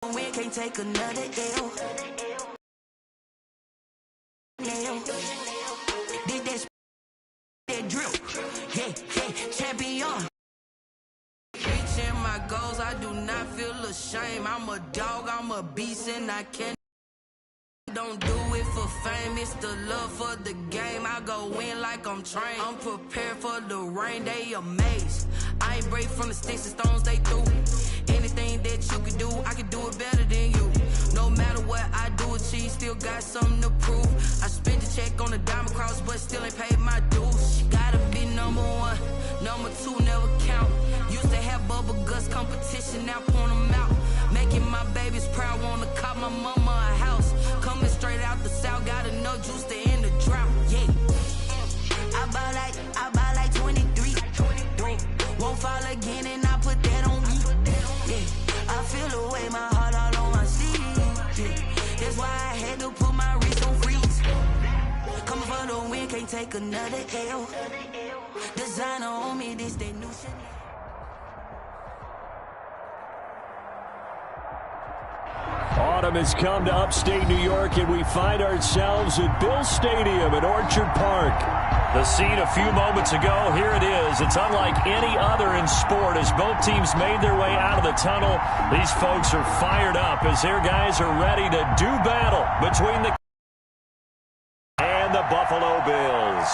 We can't take another L. Did that drill? Yeah, champion. Reaching my goals, I do not feel ashamed. I'm a dog, I'm a beast, and I can't. Don't do it for fame, it's the love for the game. I go in like I'm trained. I'm prepared for the rain, they amazed. I ain't break from the sticks and stones they threw. Anything that you can do, I can do it better than you. No matter what I do achieve, still got something to prove. I spent the check on the diamond cross, but still ain't paid my dues. Gotta be number one, number two never count. Used to have bubble guts competition, now point them out. Making my babies proud, wanna cop my mama a house. Coming straight out the south, got enough juice to end the drought. Yeah, I buy like 23. Won't fall again, and I put that on me. Yeah, I feel the way, my heart all on my sleeve. Yeah, that's why I had to put my wrist on freeze. Coming for the win, can't take another L. Designer on me, this that new shit. Autumn has come to upstate New York, and we find ourselves at Bill Stadium at Orchard Park. The scene a few moments ago, here it is. It's unlike any other in sport as both teams made their way out of the tunnel. These folks are fired up as their guys are ready to do battle between the and the Buffalo Bills.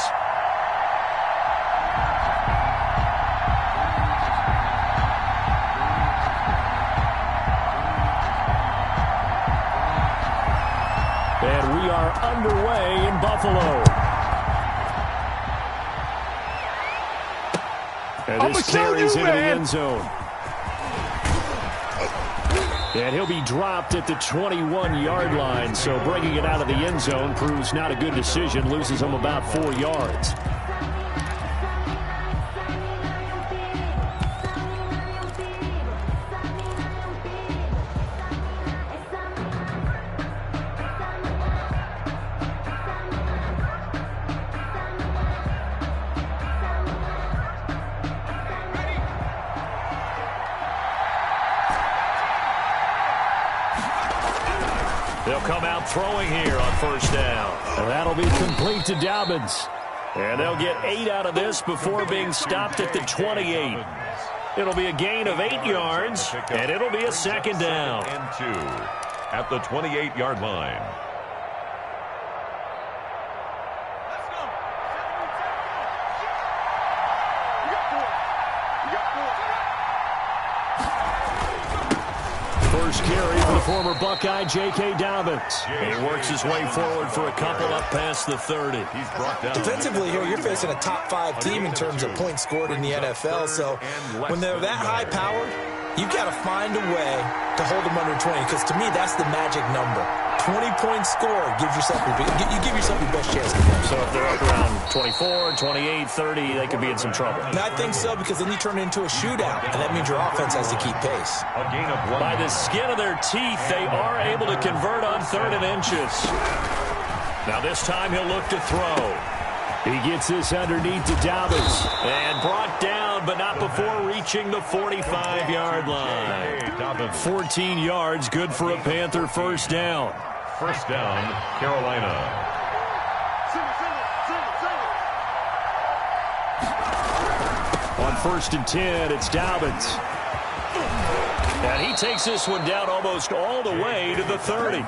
And we are underway in Buffalo. And this carries into the end zone. And he'll be dropped at the 21-yard line. So bringing it out of the end zone proves not a good decision. Loses him about 4 yards. They'll come out throwing here on first down. And that'll be complete to Dobbins. And they'll get 8 out of this before being stopped at the 28. It'll be a gain of 8 yards, and it'll be a second down. And 2 at the 28-yard line. First carry for the former Buckeye, J.K. Dobbins. He works his way forward for a couple up past the 30. He's brought down. Defensively here, you're facing a top-5 team in terms of points scored in the NFL. So when they're that high-powered, you've got to find a way to hold them under 20. Because to me, that's the magic number. 20-point score gives yourself you give yourself your best chance to win. So if they're up around 24, 28, 30, they could be in some trouble. And I think so, because then you turn it into a shootout, and that means your offense has to keep pace. A gain of 1. By the skin of their teeth, they are able to convert on 3rd and inches. Now this time he'll look to throw. He gets this underneath to Dobbins. And brought down, but not before reaching the 45-yard line. 14 yards, good for a Panther first down. First down, Carolina. On 1st and 10, it's Dobbins. And he takes this one down almost all the way to the 30.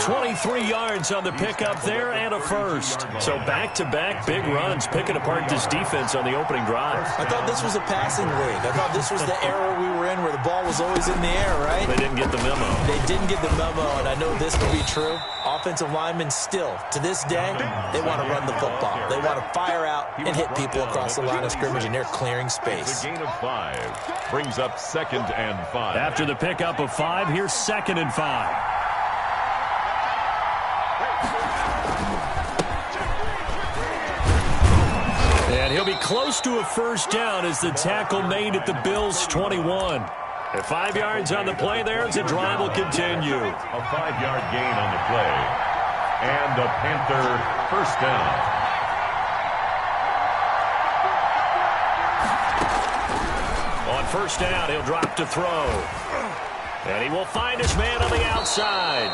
23 yards on the pickup there and a first. So back-to-back big runs, picking apart this defense on the opening drive. I thought this was a passing league. I thought this was the era we were in where the ball was always in the air, right? They didn't get the memo. They didn't get the memo, and I know this to be true. Offensive linemen still, to this day, they want to run the football. They want to fire out and hit people across the line of scrimmage, and they're clearing space. The gain of 5 brings up 2nd and 5. After the pickup of 5, here's 2nd and 5. And he'll be close to a first down as the tackle made at the Bills' 21. At 5 yards on the play there as the drive will continue. A 5-yard gain on the play. And a Panther first down. On first down, he'll drop to throw. And he will find his man on the outside.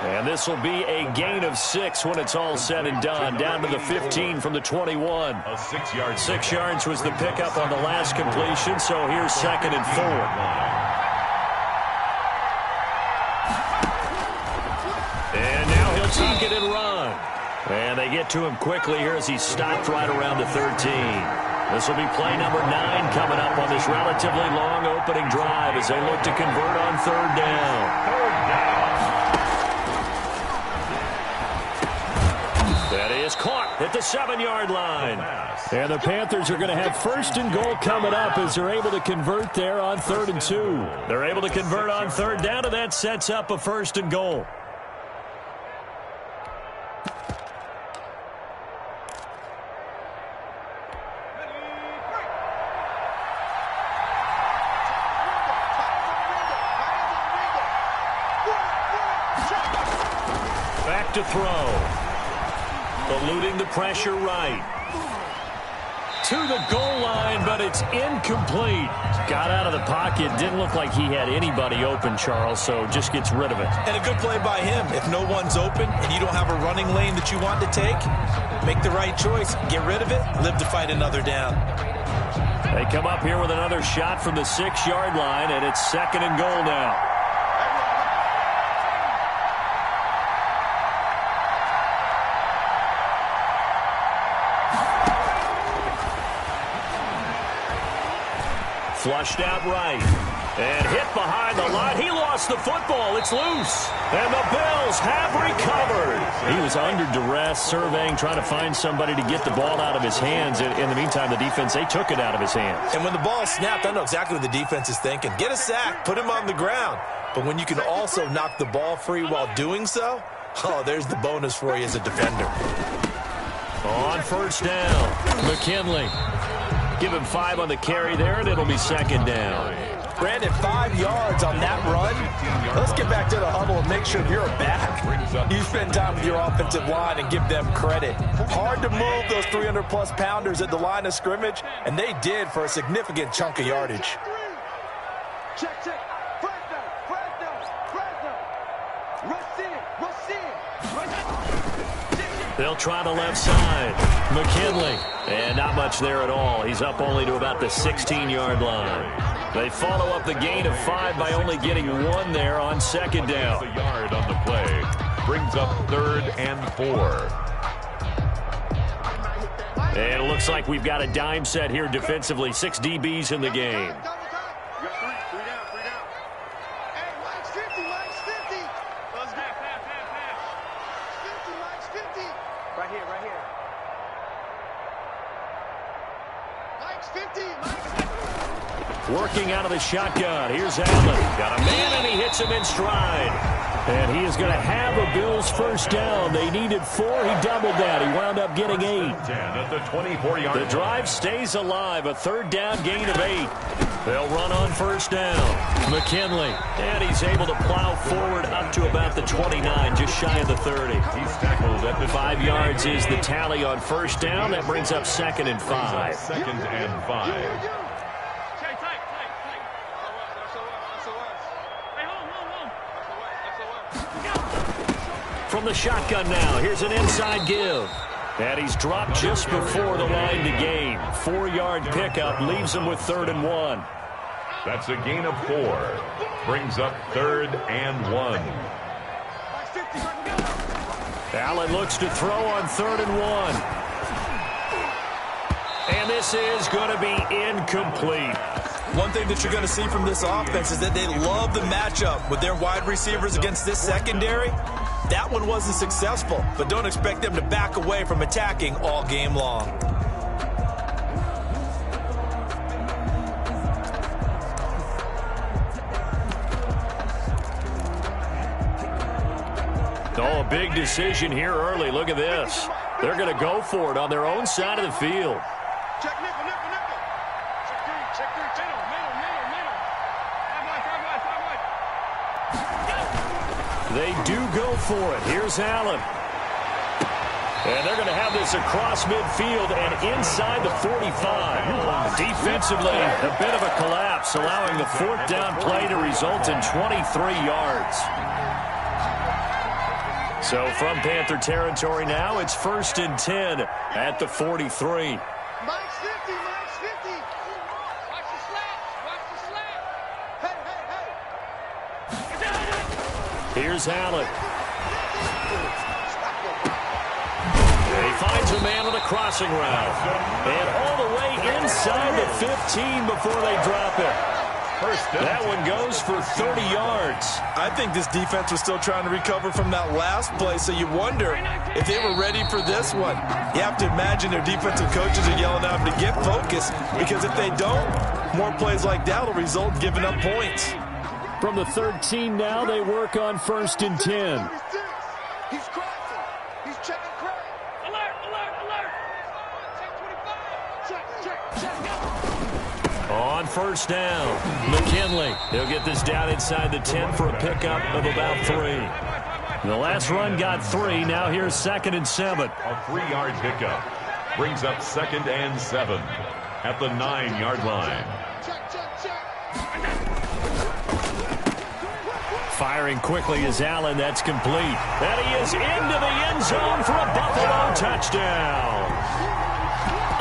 And this will be a gain of 6 when it's all said and done. Down to the 15 from the 21. 6 yards was the pickup on the last completion, so here's 2nd and 4. And now he'll take it and run. And they get to him quickly here as he's stopped right around the 13. This will be play number 9 coming up on this relatively long opening drive as they look to convert on 3rd down. That is caught at the 7-yard line. And the Panthers are going to have 1st and goal coming up as they're able to convert there on 3rd and 2. They're able to convert on 3rd down, and that sets up a 1st and goal. Back to throw. Eluding the pressure right. To the goal line, but it's incomplete. Got out of the pocket. Didn't look like he had anybody open, Charles, so just gets rid of it. And a good play by him. If no one's open and you don't have a running lane that you want to take, make the right choice. Get rid of it. Live to fight another down. They come up here with another shot from the 6-yard line, and it's 2nd and goal now. Flushed out right. And hit behind the line. He lost the football. It's loose. And the Bills have recovered. He was under duress, surveying, trying to find somebody to get the ball out of his hands. In the meantime, the defense, they took it out of his hands. And when the ball snapped, I know exactly what the defense is thinking. Get a sack. Put him on the ground. But when you can also knock the ball free while doing so, oh, there's the bonus for you as a defender. On 1st down, McKinley. Give him 5 on the carry there, and it'll be 2nd down. Brandon, 5 yards on that run. Let's get back to the huddle and make sure you're back. You spend time with your offensive line and give them credit. Hard to move those 300-plus pounders at the line of scrimmage, and they did for a significant chunk of yardage. Check. They'll try the left side. McKinley. And not much there at all. He's up only to about the 16-yard line. They follow up the gain of 5 by only getting 1 there on 2nd down. A yard on the play. Brings up 3rd and 4. And it looks like we've got a dime set here defensively. 6 DBs in the game. Working out of the shotgun. Here's Allen. Got a man, and he hits him in stride. And he is going to have a Bills 1st down. They needed 4. He doubled that. He wound up getting 8. At the 24-yard The drive stays alive. A 3rd down gain of 8. They'll run on 1st down. McKinley. And he's able to plow forward up to about the 29, just shy of the 30. He's tackled at the 5 yards is the tally on 1st down. That brings up 2nd and 5. 2nd and 5. From the shotgun now, here's an inside give. And he's dropped just before the line to gain. 4-yard pickup leaves him with 3rd and 1. That's a gain of 4. Brings up 3rd and 1. Allen looks to throw on 3rd and 1. And this is going to be incomplete. One thing that you're going to see from this offense is that they love the matchup with their wide receivers against this secondary. That one wasn't successful, but don't expect them to back away from attacking all game long. Oh, a big decision here early. Look at this. They're going to go for it on their own side of the field. Check nickel. Check 3. Middle. They do go for it. Here's Allen. And they're going to have this across midfield and inside the 45. Defensively, a bit of a collapse, allowing the fourth down play to result in 23 yards. So from Panther territory now, it's 1st and 10 at the 43. Mike's 50, Mike's 50. Watch the slats, watch the slats. Here's Allen. He finds a man with a crossing route. And all the way inside the 15 before they drop it. That one goes for 30 yards. I think this defense was still trying to recover from that last play, so you wonder if they were ready for this one. You have to imagine their defensive coaches are yelling at them to get focused, because if they don't, more plays like that will result in giving up points. From the 13 now, they work on 1st and 10. He's crossing. He's checking crack. Alert, alert, alert. Check 25. Check. On 1st down, McKinley. He'll get this down inside the 10 for a pickup of about 3. The last run got 3. Now here's 2nd and 7. A 3-yard pickup brings up 2nd and 7 at the 9-yard line. Check. Firing quickly is Allen. That's complete. And he is into the end zone for a Buffalo touchdown.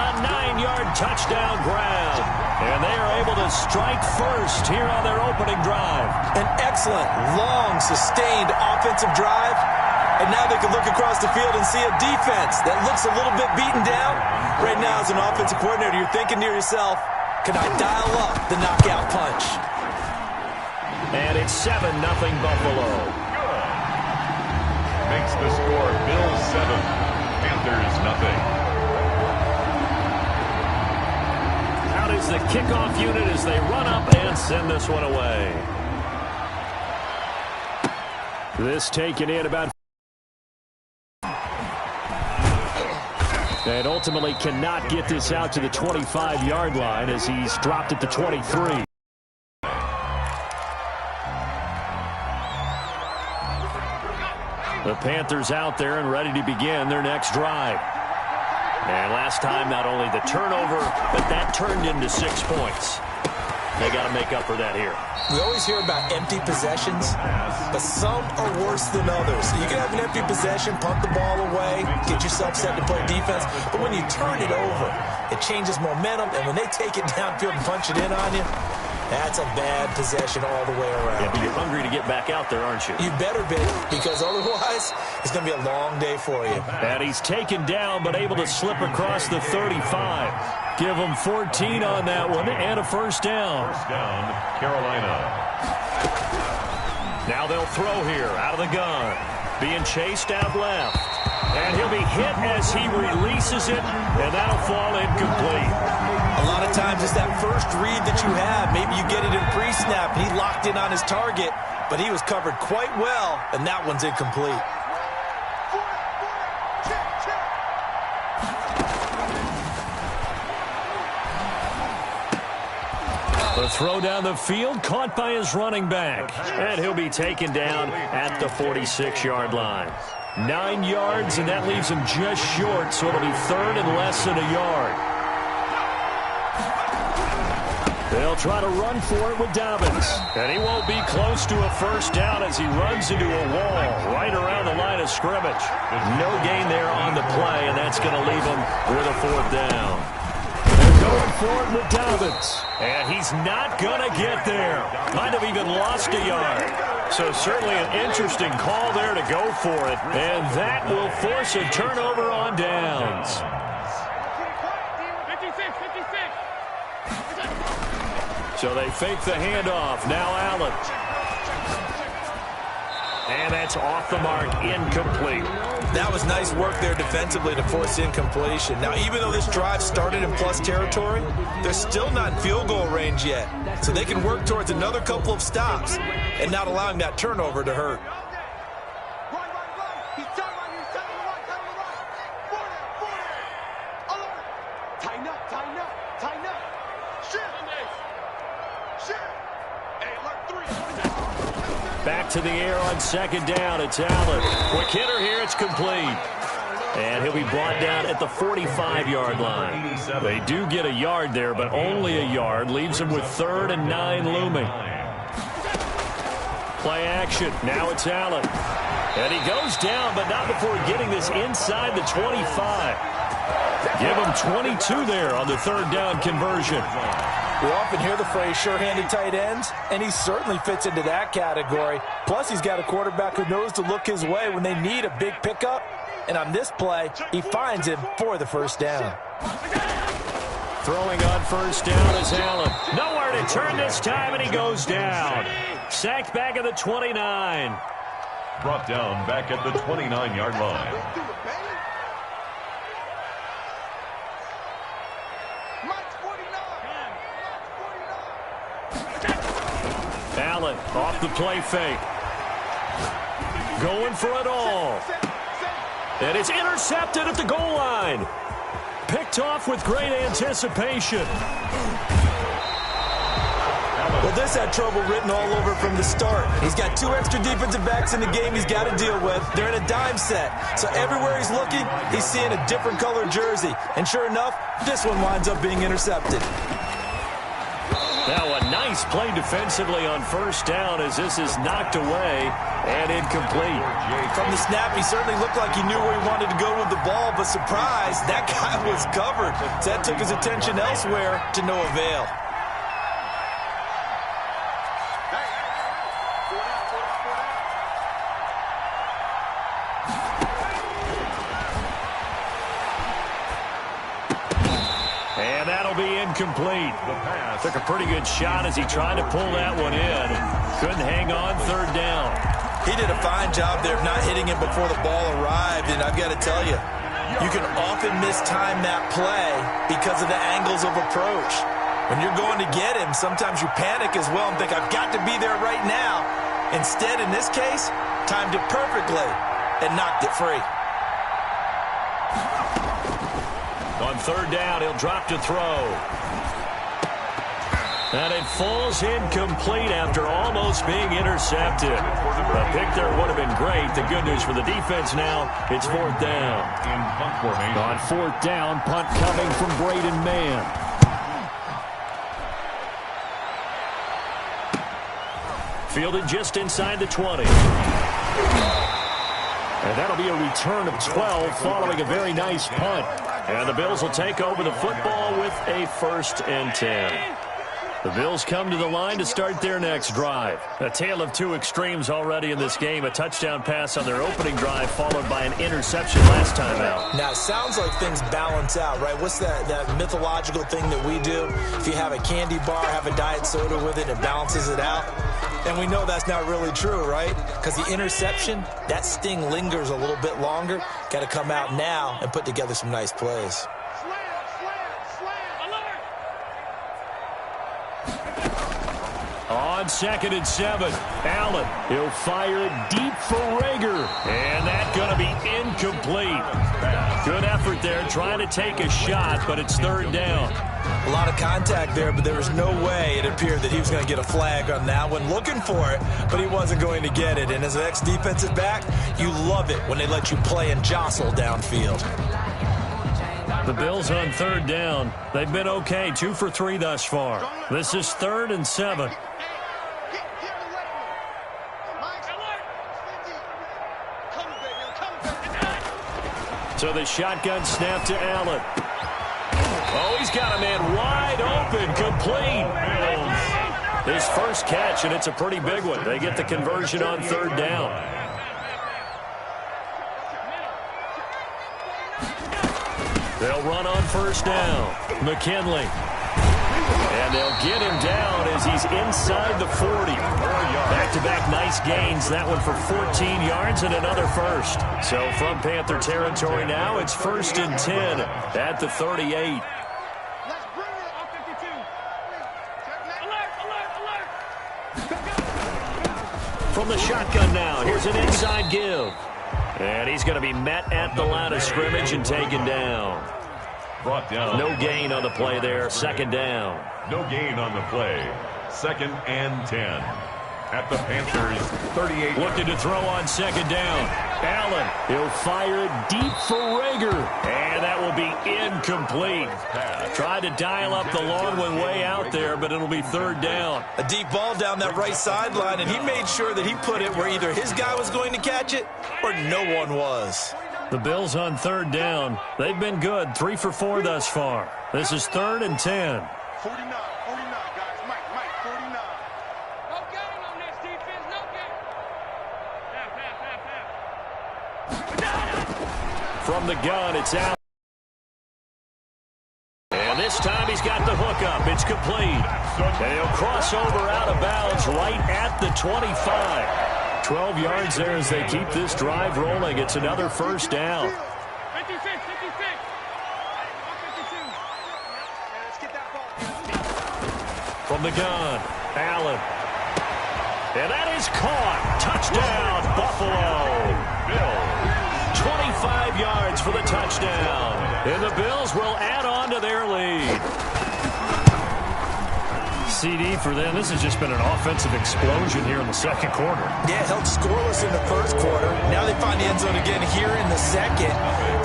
A 9-yard touchdown grab. And they are able to strike first here on their opening drive. An excellent, long, sustained offensive drive. And now they can look across the field and see a defense that looks a little bit beaten down. Right now, as an offensive coordinator, you're thinking to yourself, can I dial up the knockout punch? And it's 7-0 Buffalo. Good. Makes the score Bills 7, Panthers nothing. Out is the kickoff unit as they run up and send this one away. This taken in about... And ultimately cannot get this out to the 25-yard line as he's dropped at the 23. The Panthers out there and ready to begin their next drive. And last time, not only the turnover, but that turned into 6 points. They got to make up for that here. We always hear about empty possessions, but some are worse than others. You can have an empty possession, punt the ball away, get yourself set to play defense, but when you turn it over, it changes momentum, and when they take it downfield and punch it in on you, that's a bad possession all the way around. Yeah, but you're hungry to get back out there, aren't you? You better be, because otherwise, it's going to be a long day for you. And he's taken down, but able to slip across the 35. Give him 14 on that one, and a 1st down. 1st down, Carolina. Now they'll throw here, out of the gun. Being chased out left. And he'll be hit as he releases it, and that'll fall incomplete. A lot of times it's that first read that you have. Maybe you get it in pre-snap, and he locked in on his target, but he was covered quite well, and that one's incomplete. The throw down the field, caught by his running back. And he'll be taken down at the 46-yard line. 9 yards, and that leaves him just short, so it'll be 3rd and less than a yard. They'll try to run for it with Dobbins. And he won't be close to a 1st down as he runs into a wall right around the line of scrimmage. No gain there on the play, and that's going to leave him with a 4th down. Going for it with Dobbins. And he's not going to get there. Might have even lost a yard. So certainly an interesting call there to go for it. And that will force a turnover on downs. 56. So they fake the handoff. Now Allen. And that's off the mark, incomplete. That was nice work there defensively to force incompletion. Now, even though this drive started in plus territory, they're still not in field goal range yet. So they can work towards another couple of stops and not allowing that turnover to hurt. He's turning right. He's turning to the right. 40. Alert. Tighten up. Shit. Hey, alert 3. Back to the air on 2nd down. It's Allen. Quick hitter here. It's complete. And he'll be brought down at the 45-yard line. They do get a yard there, but only a yard. Leaves them with 3rd and 9 looming. Play action. Now it's Allen. And he goes down, but not before getting this inside the 25. Give him 22 there on the 3rd down conversion. We often hear the phrase sure-handed tight ends, and he certainly fits into that category. Plus, he's got a quarterback who knows to look his way when they need a big pickup. And on this play, he finds him for the 1st down. Throwing on 1st down is Allen. Nowhere to turn this time, and he goes down. Sacked back at the 29. Brought down back at the 29-yard line. Allen off the play fake. Going for it all. And it's intercepted at the goal line. Picked off with great anticipation. Well, this had trouble written all over from the start. He's got 2 extra defensive backs in the game he's got to deal with. They're in a dime set. So everywhere he's looking, he's seeing a different colored jersey. And sure enough, this one winds up being intercepted. Now a nice play defensively on 1st down as this is knocked away and incomplete. From the snap, he certainly looked like he knew where he wanted to go with the ball, but surprise, that guy was covered. So that took his attention elsewhere to no avail. And that'll be incomplete. Took a pretty good shot as he tried to pull that one in. Couldn't hang on 3rd down. He did a fine job there of not hitting it before the ball arrived, and I've got to tell you, you can often mistime that play because of the angles of approach. When you're going to get him, sometimes you panic as well and think, I've got to be there right now. Instead, in this case, timed it perfectly and knocked it free. On 3rd down, he'll drop to throw. And it falls incomplete after almost being intercepted. A pick there would have been great. The good news for the defense now, it's 4th down. On 4th down, punt coming from Braden Mann. Fielded just inside the 20. And that'll be a return of 12 following a very nice punt. And the Bills will take over the football with a 1st and 10. The Bills come to the line to start their next drive. A tale of 2 extremes already in this game. A touchdown pass on their opening drive followed by an interception last time out. Now, it sounds like things balance out, right? What's that mythological thing that we do? If you have a candy bar, have a diet soda with it, it balances it out. And we know that's not really true, right? Because the interception, that sting lingers a little bit longer. Got to come out now and put together some nice plays. On 2nd and 7, Allen. He'll fire it deep for Rager. And that's going to be incomplete. Good effort there trying to take a shot, but it's 3rd down. A lot of contact there, but there was no way it appeared that he was going to get a flag on that one. Looking for it, but he wasn't going to get it. And as an ex-defensive back, you love it when they let you play and jostle downfield. The Bills on 3rd down. They've been okay, 2 for 3 thus far. This is 3rd and 7. So the shotgun snap to Allen. Oh, he's got a man wide open, complete. His first catch, and it's a pretty big one. They get the conversion on 3rd down. They'll run on 1st down. McKinley. And they'll get him down as he's inside the 40. Back-to-back nice gains. That one for 14 yards and another first. So from Panther territory now, it's 1st and 10 at the 38. From the shotgun now, here's an inside give. And he's going to be met at the line of scrimmage and taken down. Brought down. No gain on the play there. 2nd down. No gain on the play. 2nd and 10. At the Panthers' 38. Looking to throw on second down. Allen, he'll fire it deep for Rager. And that will be incomplete. Tried to dial up the long one way out there, but it'll be third down. A deep ball down that right sideline, and he made sure that he put it where either his guy was going to catch it or no one was. The Bills on third down. They've been good, 3 for 4 thus far. This is 3rd and 10. 49, guys. Mike, 49. No game on this defense, no game. From the gun, it's out. And this time he's got the hook up. It's complete. And he'll cross over out of bounds right at the 25. 12 yards there as they keep this drive rolling. It's another first down. 56. Let's get that ball. From the gun, Allen. And that is caught. Touchdown, Buffalo. Bills. 25 yards for the touchdown. And the Bills will add on to their lead. CD for them. This has just been an offensive explosion here in the second quarter. Yeah, held scoreless in the first quarter. Now they find the end zone again here in the second.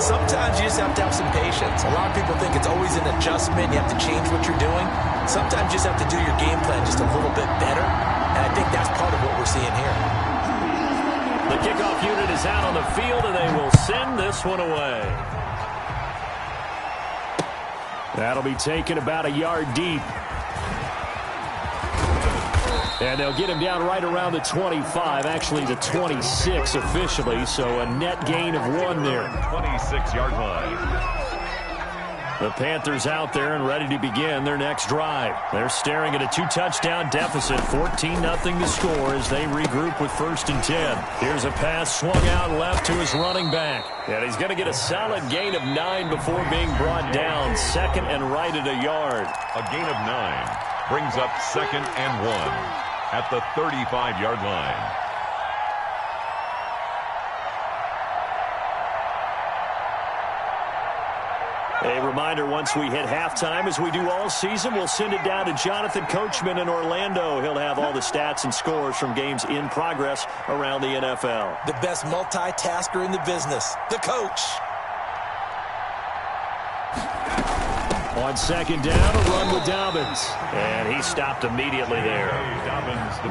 Sometimes you just have to have some patience. A lot of people think it's always an adjustment. You have to change what you're doing. Sometimes you just have to do your game plan just a little bit better. And I think that's part of what we're seeing here. The kickoff unit is out on the field, and they will send this one away. That'll be taken about a yard deep. And they'll get him down right around the 25, actually the 26 officially, so a net gain of 1 there. 26-yard line. The Panthers out there and ready to begin their next drive. They're staring at a 2-touchdown deficit, 14-0 to score as they regroup with 1st and 10. Here's a pass swung out left to his running back. And he's going to get a solid gain of 9 before being brought down. 2nd and right at a yard. A gain of 9 brings up 2nd and 1 at the 35-yard line. A reminder, once we hit halftime, as we do all season, we'll send it down to Jonathan Coachman in Orlando. He'll have all the stats and scores from games in progress around the NFL. The best multitasker in the business, the coach. On second down, a run with Dobbins. And he stopped immediately there.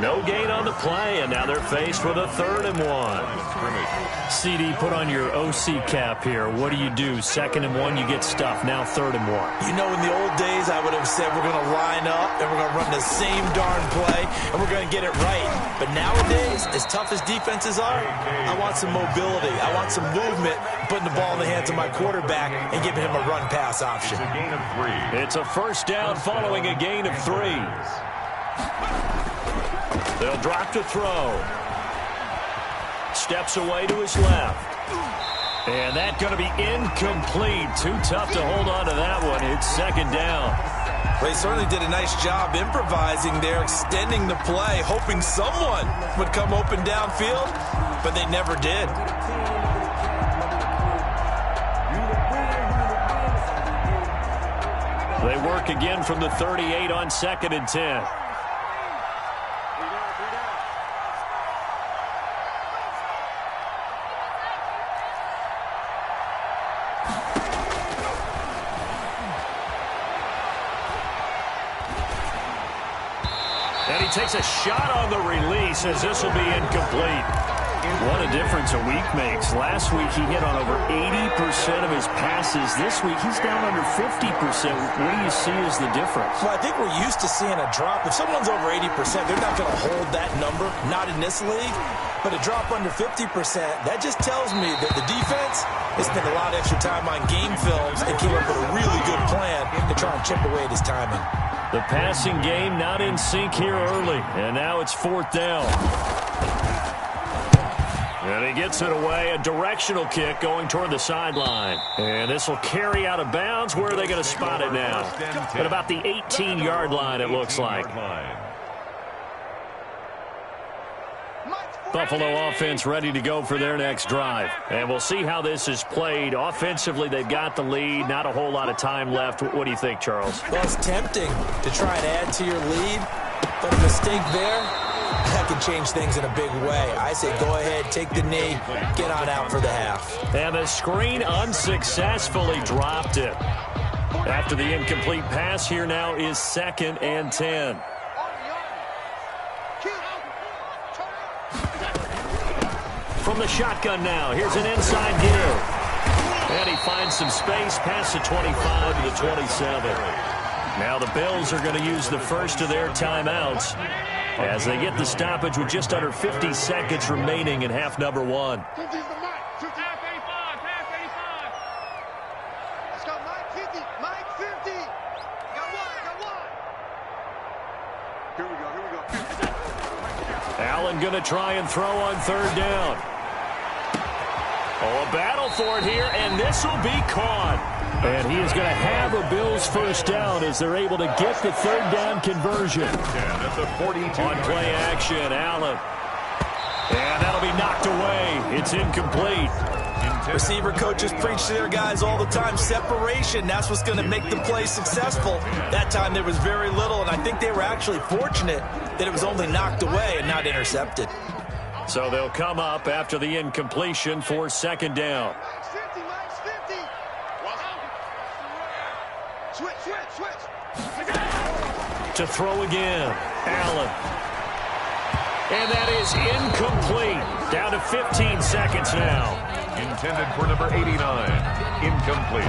No gain on the play, and now they're faced with a 3rd and 1. CD, put on your OC cap here. What do? 2nd and 1, you get stuffed. Now 3rd and 1. You know, in the old days, I would have said we're going to line up and we're going to run the same darn play and we're going to get it right. But nowadays, as tough as defenses are, I want some mobility. I want some movement, putting the ball in the hands of my quarterback and giving him a run-pass option. It's a gain of 3. It's a first down following a gain of 3. They'll drop to throw. Steps away to his left. And that's going to be incomplete. Too tough to hold on to that one. It's 2nd down. They certainly did a nice job improvising there, extending the play, hoping someone would come open downfield, but they never did. They work again from the 38 on 2nd and 10. And he takes a shot on the release as this will be incomplete. What a difference a week makes. Last week he hit on over 80% of his passes. This week he's down under 50%. What do you see as the difference? Well, I think we're used to seeing a drop. If someone's over 80%, they're not going to hold that number, not in this league. But a drop under 50%, that just tells me that the defense has spent a lot of extra time on game films and came up with a really good plan to try and chip away at his timing. The passing game not in sync here early. And now it's 4th down. And he gets it away, a directional kick going toward the sideline. And this will carry out of bounds. Where are they going to spot it now? At about the 18-yard line, it looks like. Buffalo offense ready to go for their next drive. And we'll see how this is played. Offensively, they've got the lead. Not a whole lot of time left. What do you think, Charles? Well, it's tempting to try and add to your lead, but a mistake there that can change things in a big way. I say go ahead, take the knee, get on out for the half. And the screen unsuccessfully dropped it. After the incomplete pass, here now is 2nd and 10. From the shotgun now, here's an inside give. And he finds some space past the 25 to the 27. Now the Bills are going to use the first of their timeouts as they get the stoppage with just under 50 seconds remaining in half number 1. Allen going to try and throw on 3rd down. Oh, a battle for it here, and this will be caught. And he is going to have a Bills first down as they're able to get the 3rd down conversion. That's a 42. On play action, Allen. And that'll be knocked away. It's incomplete. Receiver coaches preach to their guys all the time. Separation, that's what's going to make the play successful. That time there was very little, and I think they were actually fortunate that it was only knocked away and not intercepted. So they'll come up after the incompletion for 2nd down. To throw again, Allen. And that is incomplete. Down to 15 seconds now. Intended for number 89. Incomplete.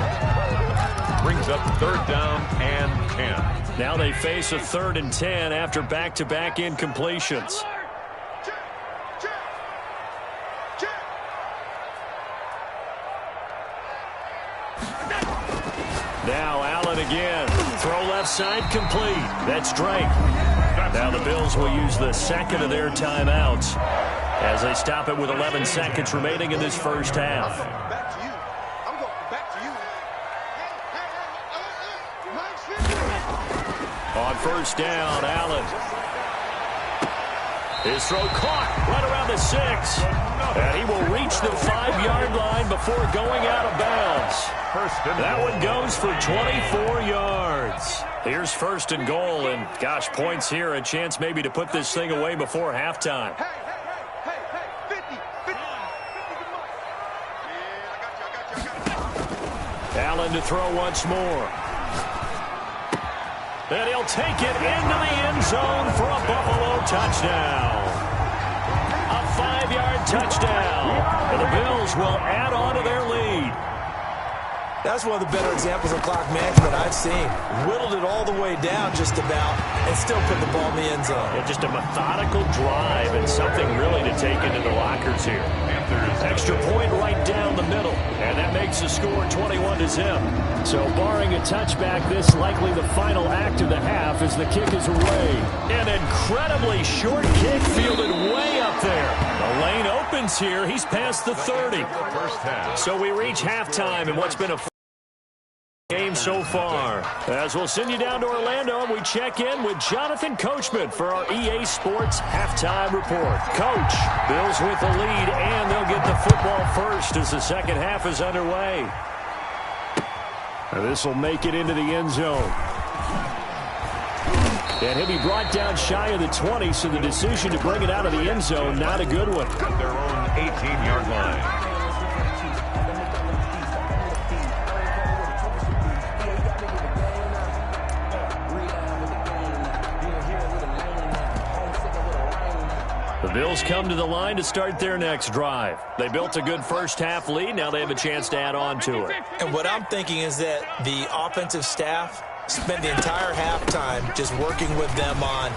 Brings up 3rd down and 10. Now they face a 3rd and 10 after back-to-back incompletions. Now Allen again. Throw left side complete. That's Drake. Now the Bills will use the 2nd of their timeouts as they stop it with 11 seconds remaining in this first half. Back to you. I'm going back to you. On 1st down, Allen. His throw caught right around the 6. And he will reach the 5-yard line before going out of bounds. That one goes for 24 yards. Here's 1st and goal, and gosh, points here, a chance maybe to put this thing away before halftime. Hey, 50. Allen to throw once more. And he'll take it into the end zone for a Buffalo touchdown. A 5-yard touchdown. And the Bills will add on to their lead. That's one of the better examples of clock management I've seen. Whittled it all the way down just about and still put the ball in the end zone. Yeah, just a methodical drive and something really to take into the lockers here. Extra point right down the middle. And that makes the score 21-0. So barring a touchback, this likely the final act of the half as the kick is away. An incredibly short kick fielded way up there. The lane opens here. He's past the 30. So we reach halftime in what's been a game so far. As we'll send you down to Orlando, and we check in with Jonathan Coachman for our EA Sports Halftime Report. Coach, Bills with the lead, and they'll get the football first as the second half is underway. This will make it into the end zone. And he'll be brought down shy of the 20, so the decision to bring it out of the end zone, not a good one. At their own 18-yard line. The Bills come to the line to start their next drive. They built a good first-half lead. Now they have a chance to add on to it. And what I'm thinking is that the offensive staff spend the entire halftime just working with them on,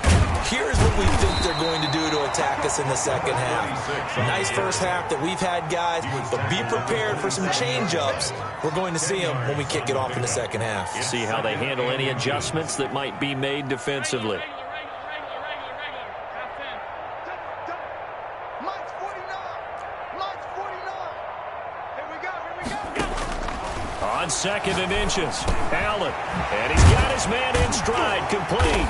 here's what we think they're going to do to attack us in the second half. Nice first half that we've had, guys, but be prepared for some change-ups. We're going to see them when we kick it off in the second half. See how they handle any adjustments that might be made defensively. On 2nd and inches, Allen. And he's got his man in stride, complete.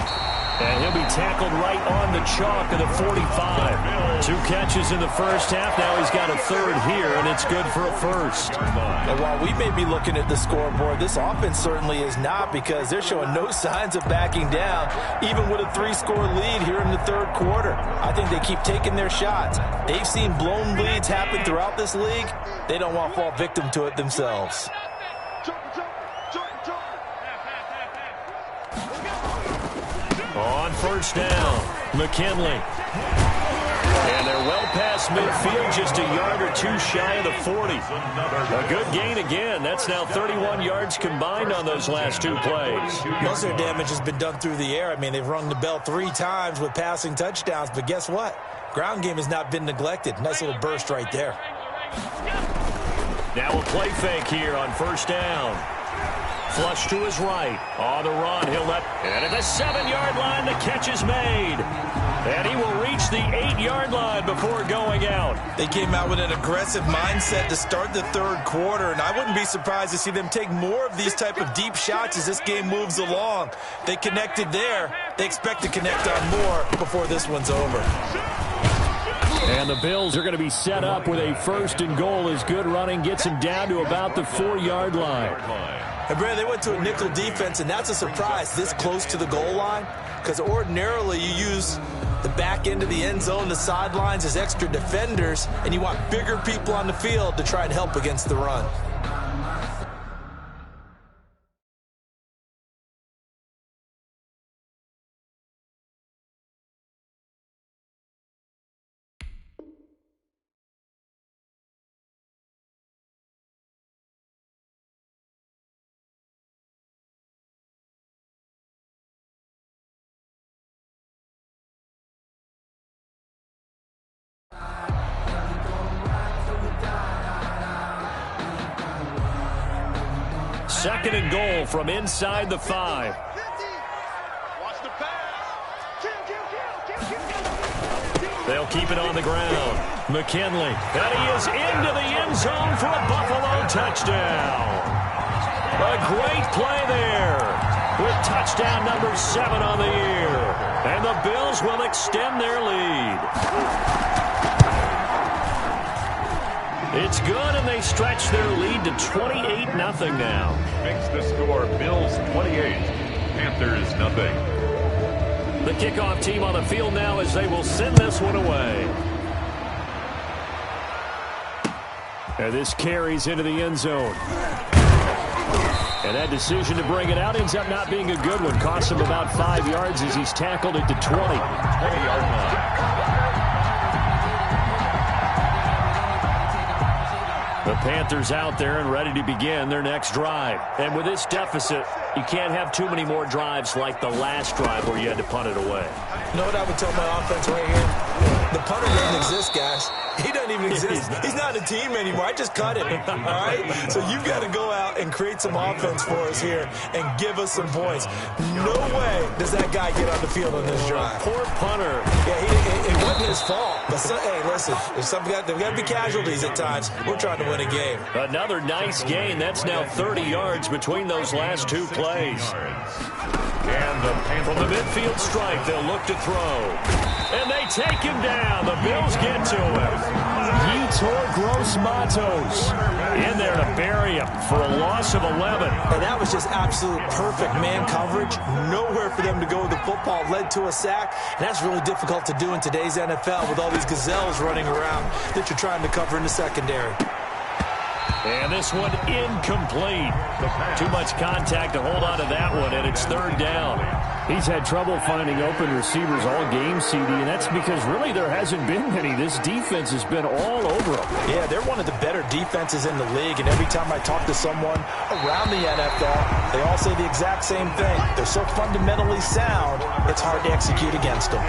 And he'll be tackled right on the chalk of the 45. 2 catches in the first half. Now he's got a third here, and it's good for a first. And while we may be looking at the scoreboard, this offense certainly is not, because they're showing no signs of backing down, even with a 3-score lead here in the third quarter. I think they keep taking their shots. They've seen blown leads happen throughout this league. They don't want to fall victim to it themselves. On first down, McKinley. And they're well past midfield, just a yard or 2 shy of the 40. A good gain again. That's now 31 yards combined on those last 2 plays. Most of their damage has been done through the air. I mean, they've rung the bell 3 times with passing touchdowns, but guess what? Ground game has not been neglected. Nice little burst right there. Now a play fake here on first down. Flush to his right. On the run, he'll let... And at the 7-yard line, the catch is made. And he will reach the 8-yard line before going out. They came out with an aggressive mindset to start the third quarter, and I wouldn't be surprised to see them take more of these type of deep shots as this game moves along. They connected there. They expect to connect on more before this one's over. And the Bills are going to be set up with a 1st and goal as good running gets them down to about the 4-yard line. And Brad, they went to a nickel defense, and that's a surprise this close to the goal line, because ordinarily you use the back end of the end zone, the sidelines as extra defenders, and you want bigger people on the field to try and help against the run. Second and goal from inside the 5. They'll keep it on the ground. McKinley. And he is into the end zone for a Buffalo touchdown. A great play there with touchdown number 7 on the year. And the Bills will extend their lead. It's good, and they stretch their lead to 28-0 now. Makes the score Bills 28, Panthers 0. The kickoff team on the field now as they will send this one away. And this carries into the end zone. And that decision to bring it out ends up not being a good one. Costs him about 5 yards as he's tackled at the 20-yard line. The Panthers out there and ready to begin their next drive. And with this deficit, you can't have too many more drives like the last drive where you had to punt it away. You know what I would tell my offense right here? The punter doesn't exist, guys. He doesn't even exist. He's not a team anymore. I just cut him, all right? So you've got to go out and create some offense for us here and give us some points. No way does that guy get on the field on this drive. Poor punter. Yeah, it wasn't his fault. But, hey, listen, there's got to be casualties at times. We're trying to win a game. Another nice gain. That's now 30 yards between those last 2 plays. And from the midfield stripe, they'll look to throw. And they take him down. The Bills get to him. Yetur Gross-Matos in there to bury him for a loss of 11. And that was just absolute perfect man coverage. Nowhere for them to go with the football. Led to a sack. And that's really difficult to do in today's NFL with all these gazelles running around that you're trying to cover in the secondary. And this one incomplete. Too much contact to hold on to that one, and it's 3rd down. He's had trouble finding open receivers all game, CD, and that's because really there hasn't been many. This defense has been all over them. Yeah, they're one of the better defenses in the league, and every time I talk to someone around the NFL, they all say the exact same thing. They're so fundamentally sound, it's hard to execute against them.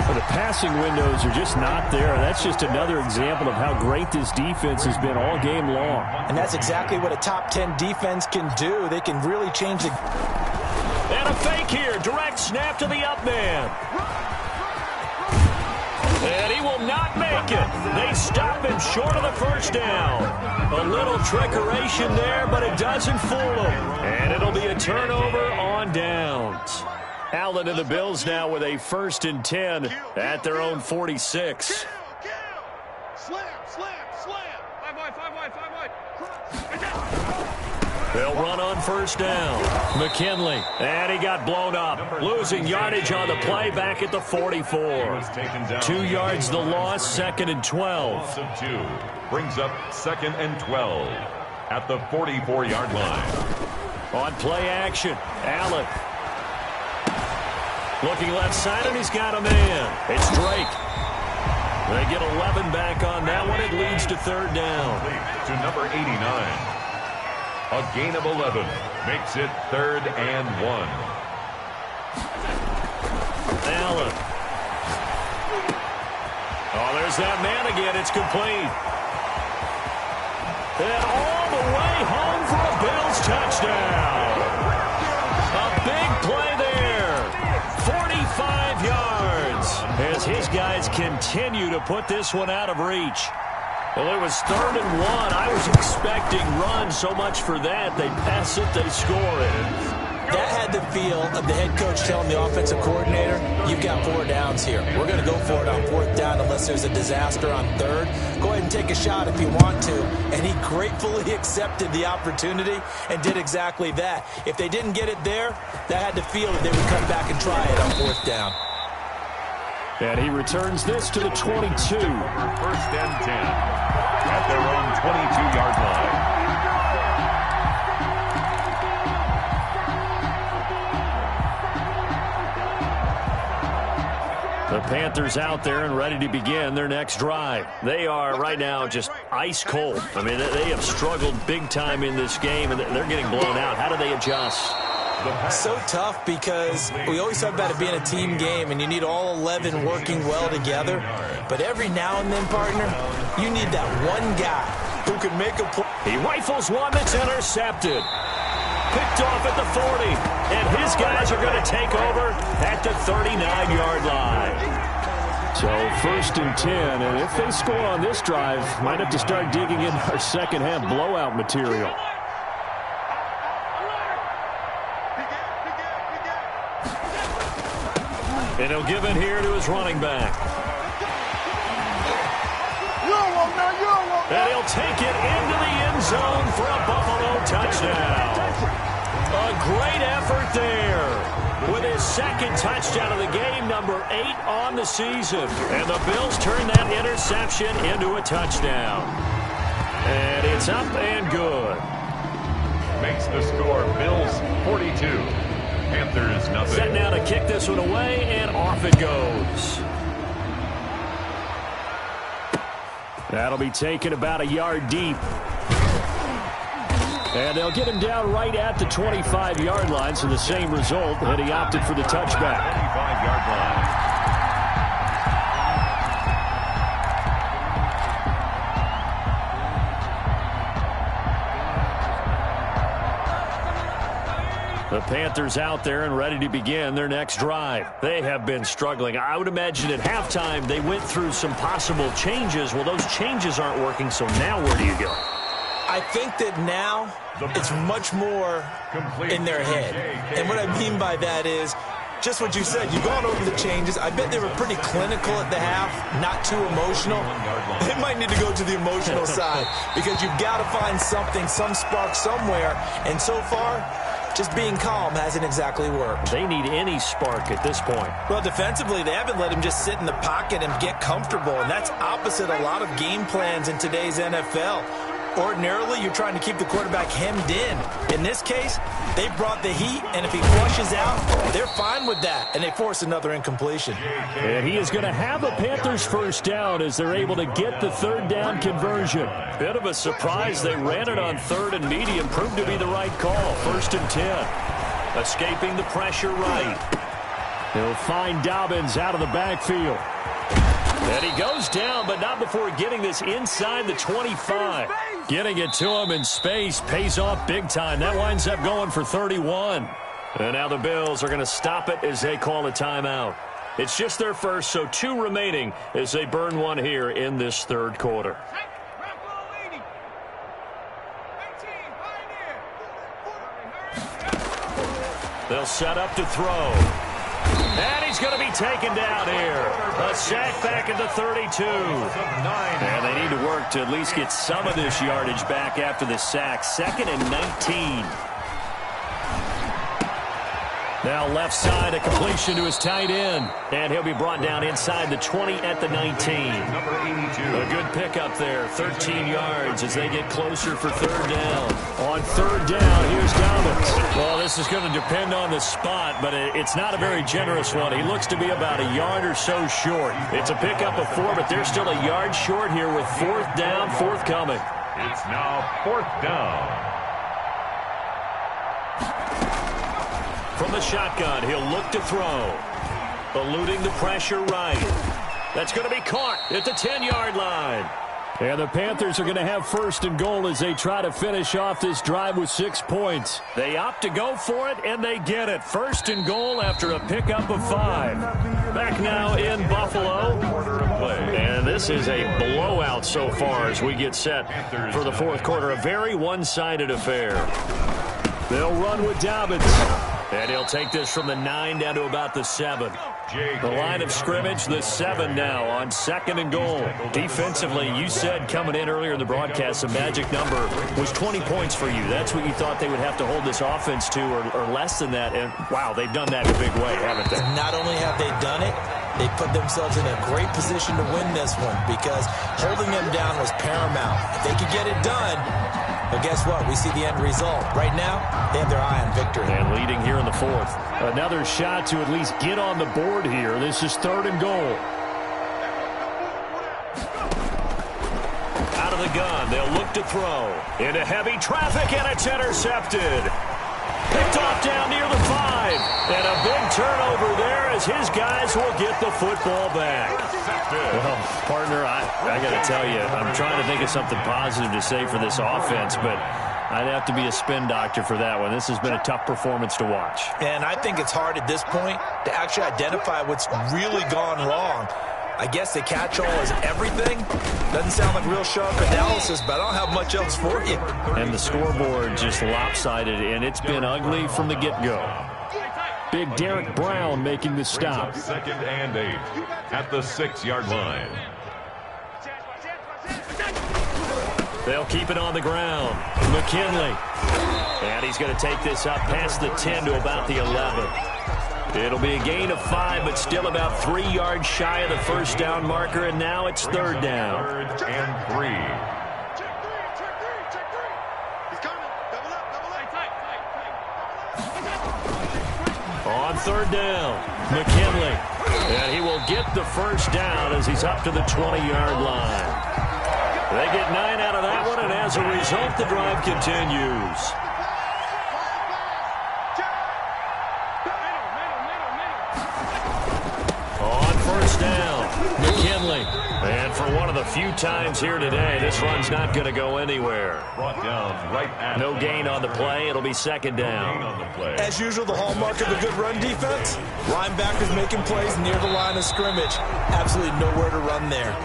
Well, the passing windows are just not there. That's just another example of how great this defense has been all game long. And that's exactly what a top 10 defense can do. They can really change the... And a fake here. Direct snap to the up man. And he will not make it. They stop him short of the first down. A little trickeration there, but it doesn't fool him. And it'll be a turnover on downs. Allen and the Bills now with a 1st and 10 at their own 46. Slam. Five wide. They'll run on 1st down. McKinley, and he got blown up. Losing yardage on the play back at the 44. 2 yards the loss, 2nd and 12. Loss of 2 brings up 2nd and 12 at the 44-yard line. On play action, Allen. Looking left side, and he's got a man. It's Drake. They get 11 back on that one. It leads to 3rd down. To number 89. A gain of 11 makes it 3rd and 1. Allen. Oh, there's that man again. It's complete. And all the way home for a Bills touchdown. A big play there. 45 yards as his guys continue to put this one out of reach. Well, it was 3rd and 1. I was expecting run so much for that. They pass it, they score it. That had the feel of the head coach telling the offensive coordinator, you've got 4 downs here. We're going to go for it on 4th down unless there's a disaster on 3rd. Go ahead and take a shot if you want to. And he gratefully accepted the opportunity and did exactly that. If they didn't get it there, that had the feel that they would come back and try it on 4th down. And he returns this to the 22. 1st and 10 at their own 22-yard line. The Panthers out there and ready to begin their next drive. They are right now just ice cold. I mean, they have struggled big time in this game, and they're getting blown out. How do they adjust? So tough because we always talk about it being a team game and you need all 11 working well together. But every now and then, partner, you need that one guy who can make a play. He rifles one that's intercepted. Picked off at the 40. And his guys are going to take over at the 39-yard line. So 1st and 10. And if they score on this drive, might have to start digging in our second half blowout material. And he'll give it here to his running back. And he'll take it into the end zone for a Buffalo touchdown. A great effort there with his 2nd touchdown of the game, number 8 on the season. And the Bills turn that interception into a touchdown. And it's up and good. Makes the score Bills 42. Panthers nothing. Set now to kick this one away, and off it goes. That'll be taken about a yard deep. And they'll get him down right at the 25-yard line, so the same result, and he opted for the touchback. 25-yard line. The Panthers out there and ready to begin their next drive. They have been struggling. I would imagine at halftime they went through some possible changes. Well, those changes aren't working, so now where do you go? I think that now it's much more in their head. And what I mean by that is just what you said. You've gone over the changes. I bet they were pretty clinical at the half, not too emotional. They might need to go to the emotional side because you've got to find something, some spark somewhere. And so far, just being calm hasn't exactly worked. They need any spark at this point. Well, defensively, they haven't let him just sit in the pocket and get comfortable, and that's opposite a lot of game plans in today's NFL. Ordinarily, you're trying to keep the quarterback hemmed in. In this case, they brought the heat, and if he flushes out, they're fine with that, and they force another incompletion. And he is going to have a Panthers 1st down as they're able to get the 3rd down conversion. Bit of a surprise. They ran it on 3rd and medium. Proved to be the right call. 1st and 10. Escaping the pressure right. He'll find Dobbins out of the backfield. And he goes down, but not before getting this inside the 25. Getting it to him in space pays off big time. That winds up going for 31. And now the Bills are going to stop it as they call a timeout. It's just their first, so 2 remaining as they burn one here in this 3rd quarter. They'll set up to throw. And he's going to be taken down here. A sack back at the 32. And they need to work to at least get some of this yardage back after the sack. 2nd and 19. Now left side, a completion to his tight end. And he'll be brought down inside the 20 at the 19. A good pickup there, 13 yards as they get closer for 3rd down. On 3rd down, here's Dobbins. Well, this is going to depend on the spot, but it's not a very generous one. He looks to be about a yard or so short. It's a pickup of 4, but they're still a yard short here with 4th down, forthcoming. It's now 4th down. From the shotgun, he'll look to throw. Eluding the pressure right. That's going to be caught at the 10-yard line. And the Panthers are going to have 1st and goal as they try to finish off this drive with 6 points. They opt to go for it, and they get it. 1st and goal after a pickup of 5. Back now in Buffalo. And this is a blowout so far as we get set for the 4th quarter. A very one-sided affair. They'll run with Dobbins. And he'll take this from the 9 down to about the 7. The line of scrimmage, the 7 now on 2nd and goal. Defensively, you said coming in earlier in the broadcast, the magic number was 20 points for you. That's what you thought they would have to hold this offense to or less than that. And, wow, they've done that in a big way, haven't they? Not only have they done it, they put themselves in a great position to win this one because holding them down was paramount. If they could get it done, but guess what? We see the end result. Right now, they have their eye on victory. And leading here in the 4th. Another shot to at least get on the board here. This is 3rd and goal. Out of the gun, they'll look to throw. Into heavy traffic, and it's intercepted. Picked off down near the 5. And a big turnover there as his guys will get the football back. Well, partner, I got to tell you, I'm trying to think of something positive to say for this offense, but I'd have to be a spin doctor for that one. This has been a tough performance to watch. And I think it's hard at this point to actually identify what's really gone wrong. I guess the catch-all is everything. Doesn't sound like real sharp analysis, but I don't have much else for you. And the scoreboard just lopsided, and it's been ugly from the get-go. Big Derek Brown making the stop. 2nd and 8 at the 6-yard line. They'll keep it on the ground. McKinley. And he's going to take this up past the 10 to about the 11. It'll be a gain of 5, but still about 3 yards shy of the 1st down marker, and now it's 3rd down. 3rd and 3. On 3rd down, McKinley. And he will get the 1st down as he's up to the 20-yard line. They get 9 out of that one, and as a result, the drive continues. On 1st down, McKinley. And for one of the few times here today, this run's not going to go anywhere. Brought down right at no gain on the play. It'll be 2nd down. As usual, the hallmark of a good run defense, linebackers making plays near the line of scrimmage. Absolutely nowhere to run there.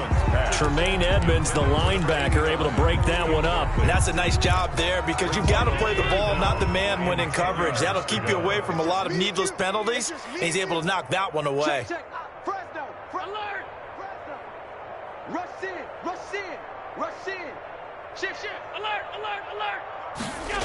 Tremaine Edmonds, the linebacker, able to break that one up. And that's a nice job there because you've got to play the ball, not the man when in coverage. That'll keep you away from a lot of needless penalties. And he's able to knock that one away. Check. Fresno. Alert. Fresno. Rush in. Rush in. Rush in. Shift. Alert. Go.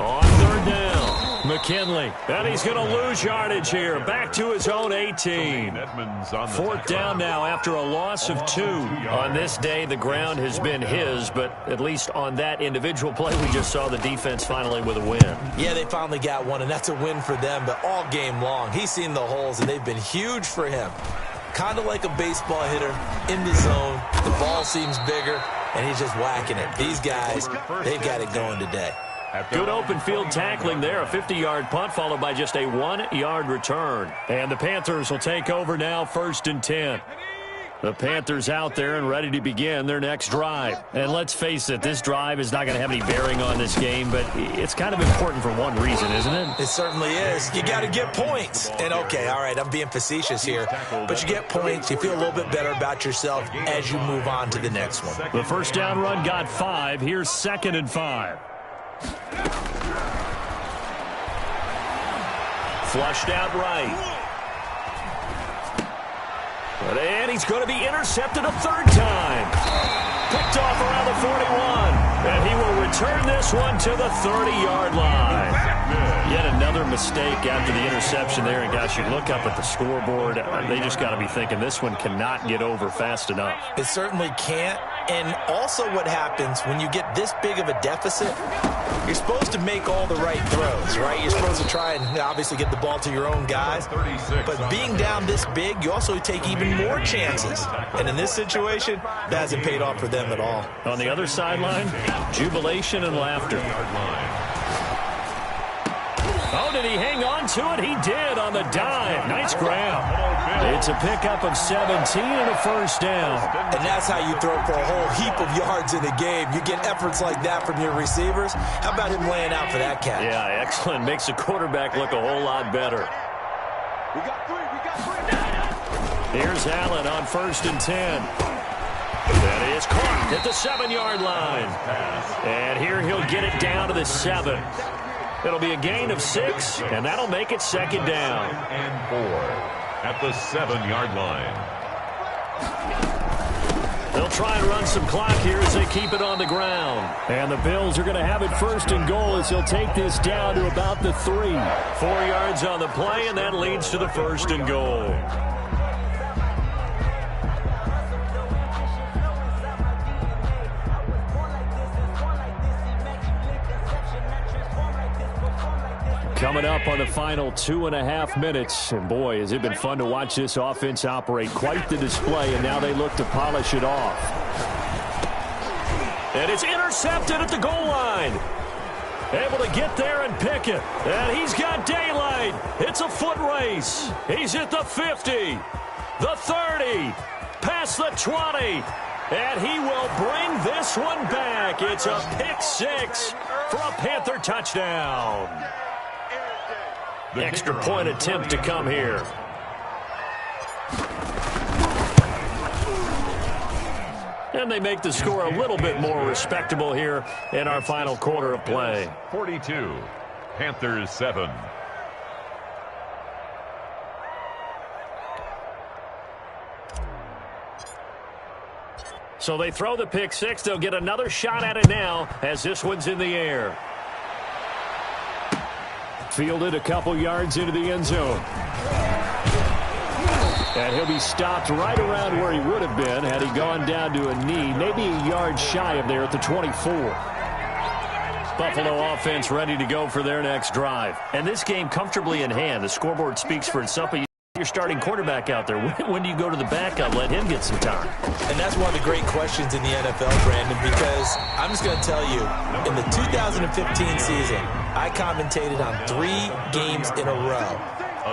On 3rd down, McKinley. And he's going to lose yardage here. Back to his own 18. 4th down now after a loss of 2. On this day, the ground has been his, but at least on that individual play, we just saw the defense finally with a win. Yeah, they finally got one, and that's a win for them, but all game long, he's seen the holes, and they've been huge for him. Kind of like a baseball hitter in the zone. The ball seems bigger, and he's just whacking it. These guys, they've got it going today. Good open field tackling there. A 50-yard punt followed by just a 1-yard return. And the Panthers will take over now, 1st and 10. The Panthers out there and ready to begin their next drive. And let's face it, this drive is not going to have any bearing on this game, but it's kind of important for one reason, isn't it? It certainly is. You got to get points. And okay, all right, I'm being facetious here, but you get points, you feel a little bit better about yourself as you move on to the next one. The 1st down run got 5. Here's 2nd and 5. Flushed out right. And he's going to be intercepted a third time. Picked off around the 41. And he will return this one to the 30-yard line. Yet another mistake after the interception there. And, gosh, you look up at the scoreboard. They just got to be thinking this one cannot get over fast enough. It certainly can't. And also what happens when you get this big of a deficit, you're supposed to make all the right throws, right? You're supposed to try and obviously get the ball to your own guys. But being down this big, you also take even more chances. And in this situation, that hasn't paid off for them at all. On the other sideline, jubilation and laughter. Oh, did he hang on to it? He did on the dive. Nice grab. It's a pickup of 17 and a first down. And that's how you throw for a whole heap of yards in a game. You get efforts like that from your receivers. How about him laying out for that catch? Yeah, excellent. Makes the quarterback look a whole lot better. We got three. Here's Allen on 1st and 10. That is caught at the 7-yard line. And here he'll get it down to the 7. It'll be a gain of 6, and that'll make it second down. And 4 at the 7-yard line. They'll try and run some clock here as they keep it on the ground. And the Bills are going to have it 1st and goal as he'll take this down to about the 3. 4 yards on the play, and that leads to the 1st and goal. Coming up on the final 2.5 minutes. And boy, has it been fun to watch this offense operate. Quite the display, and now they look to polish it off. And it's intercepted at the goal line. Able to get there and pick it. And he's got daylight. It's a foot race. He's at the 50, the 30, past the 20. And he will bring this one back. It's a pick 6 for a Panther touchdown. Extra point attempt to come here. And they make the score a little bit more respectable here in our final quarter of play. 42, Panthers 7. So they throw the pick 6. They'll get another shot at it now as this one's in the air. Fielded a couple yards into the end zone. And he'll be stopped right around where he would have been had he gone down to a knee, maybe a yard shy of there at the 24. Buffalo offense ready to go for their next drive. And this game comfortably in hand. The scoreboard speaks for itself. But your starting quarterback out there. When do you go to the backup? Let him get some time. And that's one of the great questions in the NFL, Brandon, because I'm just going to tell you, in the 2015 season, I commentated on 3 games in a row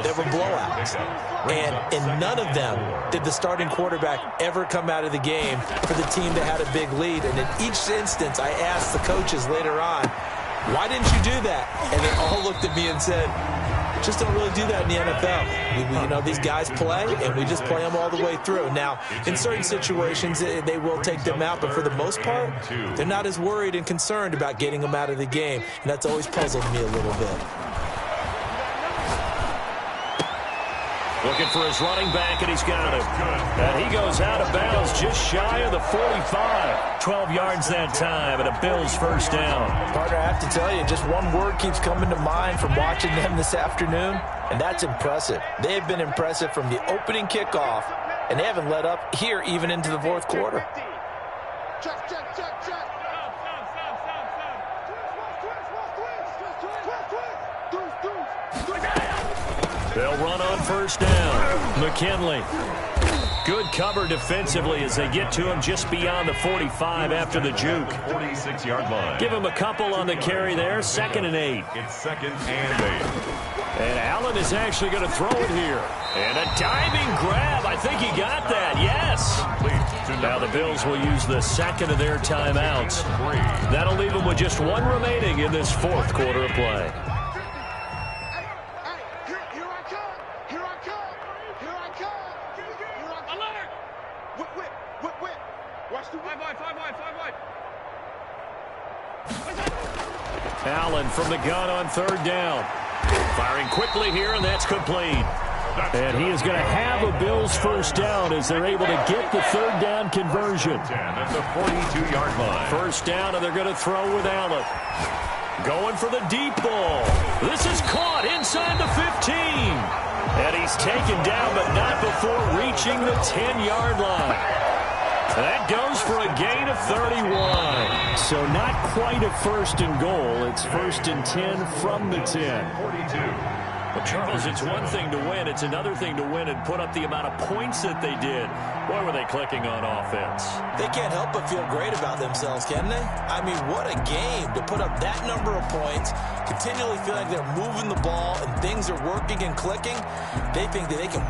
that were blowouts. And in none of them did the starting quarterback ever come out of the game for the team that had a big lead. And in each instance, I asked the coaches later on, why didn't you do that? And they all looked at me and said, just don't really do that in the NFL. You know, these guys play, and we just play them all the way through. Now, in certain situations, they will take them out, but for the most part, they're not as worried and concerned about getting them out of the game, and that's always puzzled me a little bit. Looking for his running back, and he's got it. And he goes out of bounds just shy of the 45. 12 yards that time, and a Bills first down. Partner, I have to tell you, just one word keeps coming to mind from watching them this afternoon, and that's impressive. They have been impressive from the opening kickoff, and they haven't let up here even into the fourth quarter. Check. They'll run on first down. McKinley. Good cover defensively as they get to him just beyond the 45 after the juke. 46-yard line. Give him a couple on the carry there. 2nd and 8. It's 2nd and 8. And Allen is actually going to throw it here. And a diving grab. I think he got that. Yes. Now the Bills will use the second of their timeouts. That'll leave them with just 1 remaining in this fourth quarter of play. Allen from the gun on 3rd down. Firing quickly here, and that's complete. And he is going to have a Bills first down as they're able to get the third down conversion. At the 42-yard line. First down, and they're going to throw with Allen. Going for the deep ball. This is caught inside the 15. And he's taken down, but not before reaching the 10-yard line. That goes for a gain of 31. So not quite a first and goal. It's first and 10 from the 10. 42. Well, Charles, it's one thing to win. It's another thing to win and put up the amount of points that they did. Boy, were they clicking on offense. They can't help but feel great about themselves, can they? I mean, what a game to put up that number of points, continually feel like they're moving the ball and things are working and clicking. They think that they can